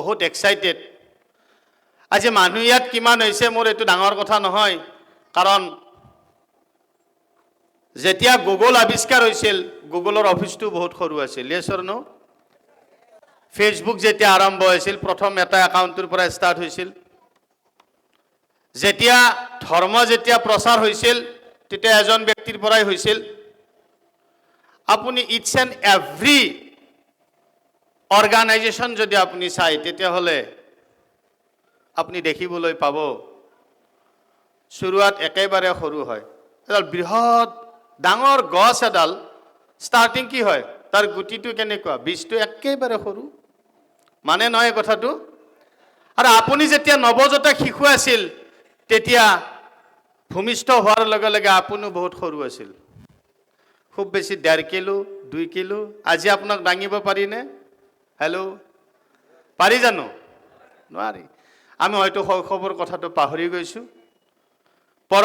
বহুত এক্সাইটেড আজি মানুহ ইয়াত কিমান হৈছে মোৰ এইটো ডাঙৰ কথা নহয় কাৰণ যেতিয়া গুগল আৱিষ্কাৰ হৈছিল গুগলৰ অফিসটো বহুত সৰু আছিল য়েছৰ নো ফেসবুক যেতিয়া আৰম্ভ হৈছিল প্ৰথম এটা একাউণ্টৰ পৰা ষ্টাৰ্ট হৈছিল যেতিয়া ধৰ্ম যেতিয়া প্ৰচাৰ হৈছিল তেতিয়া এজন ব্যক্তিৰ পৰাই হৈছিল আপুনি ইটস এণ্ড এভৰি অৰ্গানাইজেশ্যন যদি আপুনি চাই তেতিয়া হলে আপুনি দেখিবলৈ পাব শুৰুৱাত একেবাৰে সৰু হয় এডাল বৃহৎ ডাঙৰ গছ এডাল ষ্টাৰ্টিং কি হয় তাৰ গুটিটো কেনেকুৱা বীজটো একেবাৰে সৰু মানে নহয় কথাটো আৰু আপুনি যেতিয়া নৱজাতক শিশু আছিল তেতিয়া ভূমিষ্ঠ হোৱাৰ লগে লগে আপুনিও বহুত সৰু আছিল খুব বেছি 1.5 কিলো 2 কিলো আজি আপোনাক দাঙিব পাৰিনে হেল্ল' পাৰি জানো নোৱাৰি আমি হয়তো শৈশৱৰ কথাটো পাহৰি গৈছো